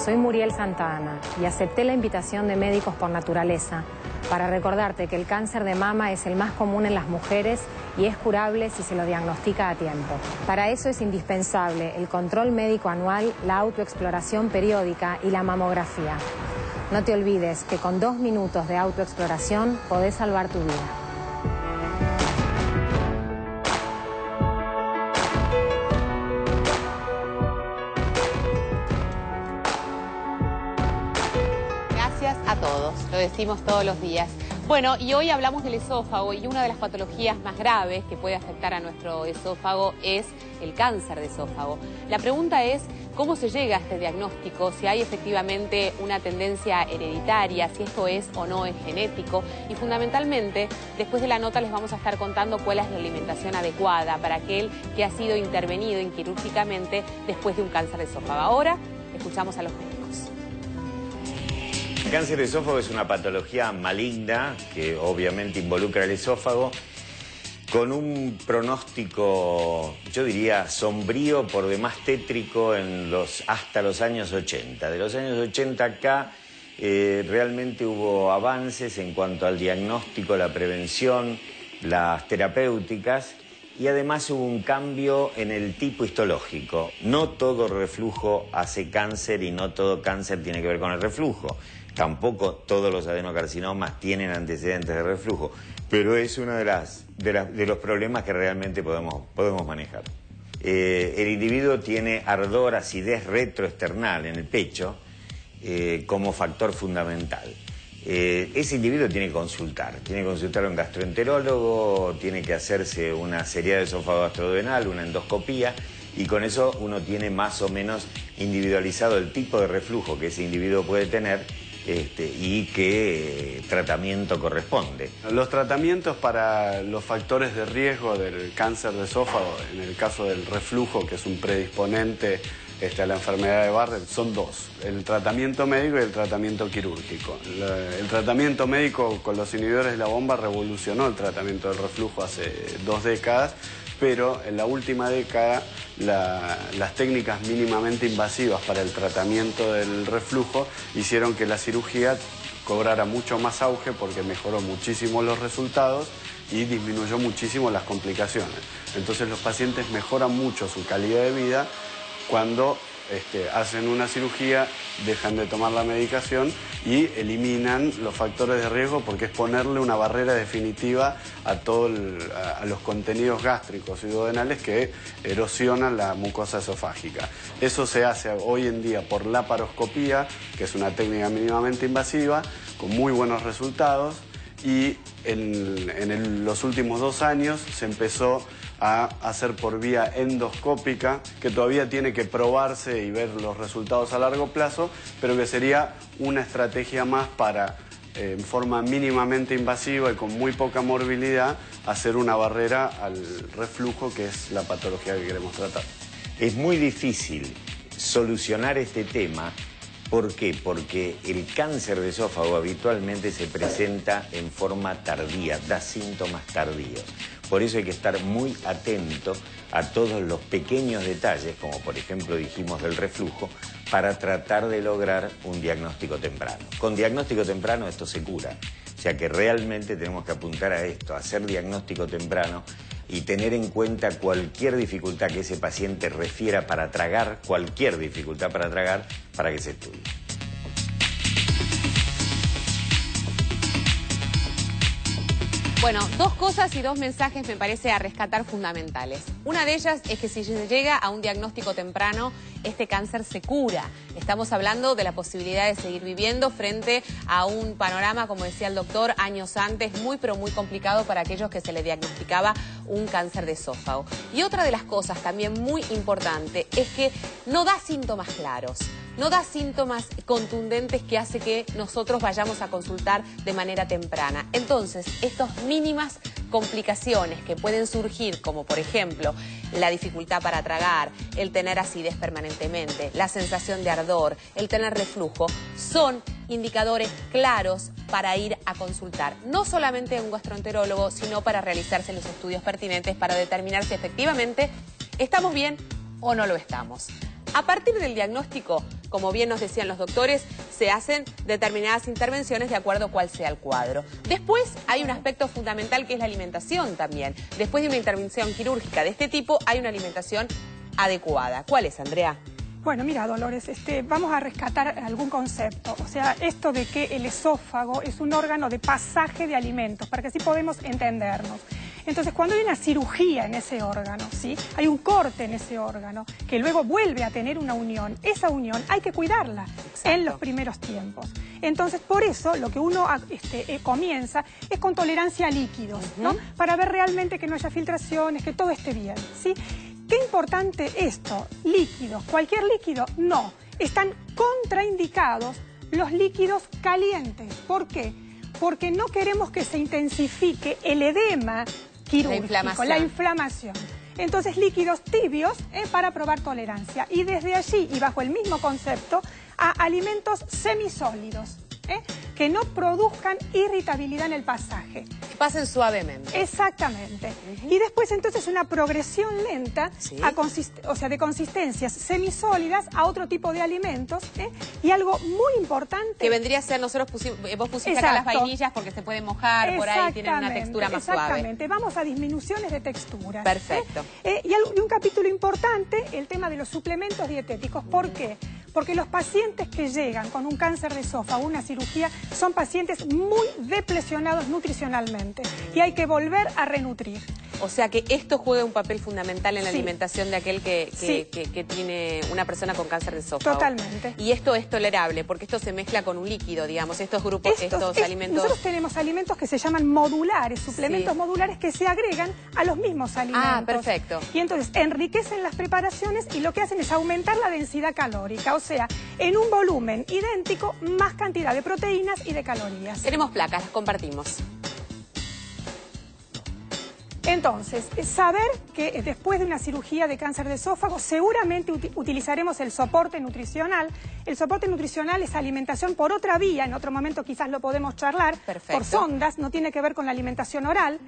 soy Muriel Santa Ana y acepté la invitación de Médicos por Naturaleza para recordarte que el cáncer de mama es el más común en las mujeres y es curable si se lo diagnostica a tiempo. Para eso es indispensable el control médico anual, la autoexploración periódica y la mamografía. No te olvides que con 2 minutos de autoexploración podés salvar tu vida. A todos, lo decimos todos los días. Bueno, y hoy hablamos del esófago y una de las patologías más graves que puede afectar a nuestro esófago es el cáncer de esófago. La pregunta es, ¿cómo se llega a este diagnóstico? Si hay efectivamente una tendencia hereditaria, si esto es o no es genético. Y fundamentalmente, después de la nota les vamos a estar contando cuál es la alimentación adecuada para aquel que ha sido intervenido quirúrgicamente después de un cáncer de esófago. Ahora, escuchamos a los médicos. El cáncer de esófago es una patología maligna que obviamente involucra el esófago con un pronóstico, yo diría, sombrío, por demás tétrico hasta los años 80. De los años 80 acá realmente hubo avances en cuanto al diagnóstico, la prevención, las terapéuticas y además hubo un cambio en el tipo histológico. No todo reflujo hace cáncer y no todo cáncer tiene que ver con el reflujo. Tampoco todos los adenocarcinomas tienen antecedentes de reflujo, pero es uno de los problemas que realmente podemos manejar. El individuo tiene ardor, acidez retroesternal en el pecho como factor fundamental. Ese individuo tiene que consultar a un gastroenterólogo, tiene que hacerse una seriedad de esófago gastroduodenal, una endoscopía, y con eso uno tiene más o menos individualizado el tipo de reflujo que ese individuo puede tener y qué tratamiento corresponde. Los tratamientos para los factores de riesgo del cáncer de esófago, en el caso del reflujo, que es un predisponente a la enfermedad de Barrett, son dos: el tratamiento médico y el tratamiento quirúrgico. El tratamiento médico con los inhibidores de la bomba revolucionó el tratamiento del reflujo hace 2 décadas, pero en la última década las técnicas mínimamente invasivas para el tratamiento del reflujo hicieron que la cirugía cobrara mucho más auge porque mejoró muchísimo los resultados y disminuyó muchísimo las complicaciones. Entonces los pacientes mejoran mucho su calidad de vida cuando hacen una cirugía, dejan de tomar la medicación y eliminan los factores de riesgo, porque es ponerle una barrera definitiva a los contenidos gástricos y duodenales que erosionan la mucosa esofágica. Eso se hace hoy en día por laparoscopía, que es una técnica mínimamente invasiva, con muy buenos resultados, y en los últimos 2 años se empezó a hacer por vía endoscópica, que todavía tiene que probarse y ver los resultados a largo plazo, pero que sería una estrategia más para, en forma mínimamente invasiva y con muy poca morbilidad, hacer una barrera al reflujo, que es la patología que queremos tratar. Es muy difícil solucionar este tema. ¿Por qué? Porque el cáncer de esófago habitualmente se presenta en forma tardía, da síntomas tardíos. Por eso hay que estar muy atento a todos los pequeños detalles, como por ejemplo dijimos del reflujo, para tratar de lograr un diagnóstico temprano. Con diagnóstico temprano esto se cura. O sea que realmente tenemos que apuntar a esto, a hacer diagnóstico temprano y tener en cuenta cualquier dificultad que ese paciente refiera para tragar, cualquier dificultad para tragar, para que se estudie. Bueno, 2 cosas y 2 mensajes me parece a rescatar fundamentales. Una de ellas es que si se llega a un diagnóstico temprano, este cáncer se cura. Estamos hablando de la posibilidad de seguir viviendo frente a un panorama, como decía el doctor, años antes, muy pero muy complicado para aquellos que se le diagnosticaba un cáncer de esófago. Y otra de las cosas también muy importante es que no da síntomas claros. No da síntomas contundentes que hace que nosotros vayamos a consultar de manera temprana. Entonces, estas mínimas complicaciones que pueden surgir, como por ejemplo la dificultad para tragar, el tener acidez permanentemente, la sensación de ardor, el tener reflujo, son indicadores claros para ir a consultar. No solamente a un gastroenterólogo, sino para realizarse los estudios pertinentes para determinar si efectivamente estamos bien o no lo estamos. A partir del diagnóstico, como bien nos decían los doctores, se hacen determinadas intervenciones de acuerdo a cuál sea el cuadro. Después hay un aspecto fundamental que es la alimentación también. Después de una intervención quirúrgica de este tipo, hay una alimentación adecuada. ¿Cuál es, Andrea? Bueno, mira, Dolores, vamos a rescatar algún concepto. O sea, esto de que el esófago es un órgano de pasaje de alimentos, para que así podemos entendernos. Entonces, cuando hay una cirugía en ese órgano, ¿sí? Hay un corte en ese órgano, que luego vuelve a tener una unión. Esa unión hay que cuidarla. Exacto. En los primeros tiempos. Entonces, por eso, lo que uno comienza es con tolerancia a líquidos, ¿no? Para ver realmente que no haya filtraciones, que todo esté bien, ¿sí? Qué importante esto, líquidos, cualquier líquido, no. Están contraindicados los líquidos calientes. ¿Por qué? Porque no queremos que se intensifique el edema quirúrgico, la inflamación. Entonces, líquidos tibios para probar tolerancia. Y desde allí, y bajo el mismo concepto, a alimentos semisólidos, que no produzcan irritabilidad en el pasaje. Que pasen suavemente. Exactamente. Y después, entonces, una progresión lenta, ¿sí? De consistencias semisólidas a otro tipo de alimentos. Y algo muy importante... Que vendría a ser, vos pusiste acá las vainillas porque se pueden mojar por ahí, tienen una textura más suave. Exactamente. Vamos a disminuciones de texturas. Perfecto. Y un capítulo importante, el tema de los suplementos dietéticos. ¿Por qué? Porque los pacientes que llegan con un cáncer de esófago, una cirugía, son pacientes muy deplesionados nutricionalmente y hay que volver a renutrir. O sea que esto juega un papel fundamental en la alimentación de aquel que tiene una persona con cáncer de esófago. Totalmente. Y esto es tolerable, porque esto se mezcla con un líquido, digamos, estos alimentos... Nosotros tenemos alimentos que se llaman modulares, suplementos modulares que se agregan a los mismos alimentos. Ah, perfecto. Y entonces enriquecen las preparaciones y lo que hacen es aumentar la densidad calórica, o sea, en un volumen idéntico, más cantidad de proteínas y de calorías. Tenemos placas, las compartimos. Entonces, saber que después de una cirugía de cáncer de esófago seguramente utilizaremos el soporte nutricional. El soporte nutricional es alimentación por otra vía, en otro momento quizás lo podemos charlar, por sondas, no tiene que ver con la alimentación oral.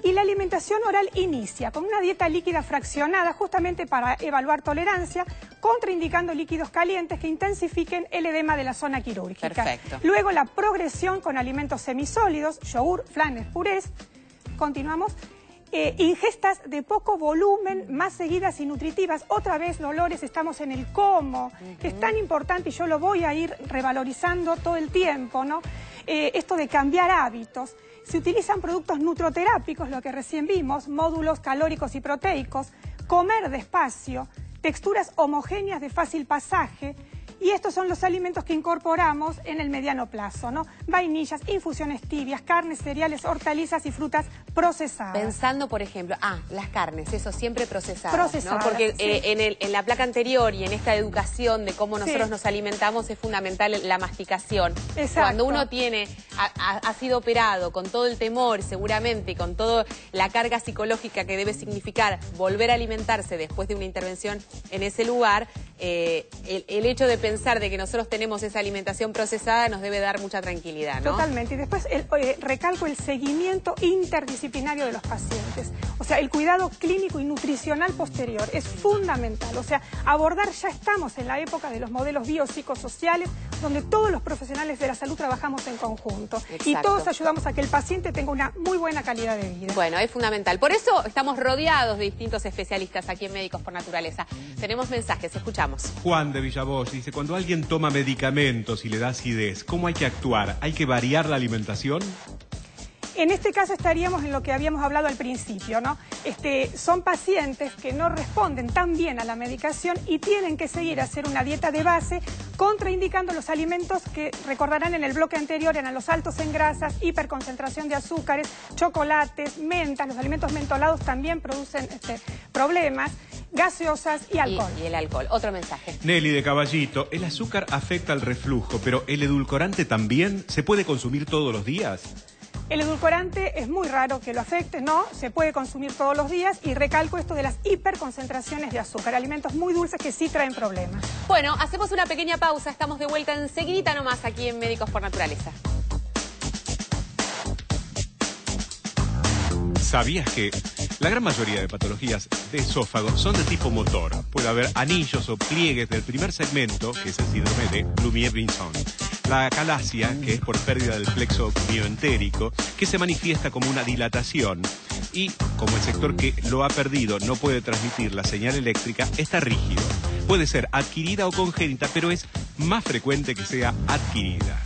Y la alimentación oral inicia con una dieta líquida fraccionada justamente para evaluar tolerancia, contraindicando líquidos calientes que intensifiquen el edema de la zona quirúrgica. Perfecto. Luego la progresión con alimentos semisólidos, yogur, flanes, purés. Continuamos. Ingestas de poco volumen, más seguidas y nutritivas. Otra vez, Dolores, estamos en el cómo, que es tan importante y yo lo voy a ir revalorizando todo el tiempo, ¿no? Esto de cambiar hábitos. Se utilizan productos nutroterápicos, lo que recién vimos, módulos calóricos y proteicos, comer despacio, texturas homogéneas de fácil pasaje. Y estos son los alimentos que incorporamos en el mediano plazo, ¿no? Vainillas, infusiones tibias, carnes, cereales, hortalizas y frutas procesadas. Pensando, por ejemplo, las carnes, eso siempre procesadas, procesadas, ¿no? Porque sí. En la placa anterior y en esta educación de cómo nosotros nos alimentamos es fundamental la masticación. Exacto. Cuando uno ha sido operado con todo el temor seguramente y con toda la carga psicológica que debe significar volver a alimentarse después de una intervención en ese lugar, el hecho de pensar de que nosotros tenemos esa alimentación procesada nos debe dar mucha tranquilidad, ¿no? Totalmente. Y después recalco el seguimiento interdisciplinario de los pacientes. O sea, el cuidado clínico y nutricional posterior es fundamental. O sea, abordar, ya estamos en la época de los modelos biopsicosociales, donde todos los profesionales de la salud trabajamos en conjunto. Exacto. Y todos ayudamos a que el paciente tenga una muy buena calidad de vida. Bueno, es fundamental. Por eso estamos rodeados de distintos especialistas aquí en Médicos por Naturaleza. Tenemos mensajes, escuchamos. Juan de Villavoz dice, cuando alguien toma medicamentos y le da acidez, ¿cómo hay que actuar? ¿Hay que variar la alimentación? En este caso estaríamos en lo que habíamos hablado al principio, ¿no? Son pacientes que no responden tan bien a la medicación y tienen que seguir a hacer una dieta de base, contraindicando los alimentos que recordarán en el bloque anterior, eran los altos en grasas, hiperconcentración de azúcares, chocolates, mentas. Los alimentos mentolados también producen problemas, gaseosas y alcohol. Y el alcohol. Otro mensaje. Nelly de Caballito, el azúcar afecta al reflujo, pero ¿el edulcorante también se puede consumir todos los días? El edulcorante es muy raro que lo afecte, ¿no? Se puede consumir todos los días y recalco esto de las hiperconcentraciones de azúcar, alimentos muy dulces que sí traen problemas. Bueno, hacemos una pequeña pausa, estamos de vuelta enseguidita nomás aquí en Médicos por Naturaleza. ¿Sabías que la gran mayoría de patologías de esófago son de tipo motor? Puede haber anillos o pliegues del primer segmento, que es el síndrome de Bloumier-Vinson. La acalasia, que es por pérdida del plexo mioentérico, que se manifiesta como una dilatación. Y como el sector que lo ha perdido no puede transmitir la señal eléctrica, está rígido. Puede ser adquirida o congénita, pero es más frecuente que sea adquirida.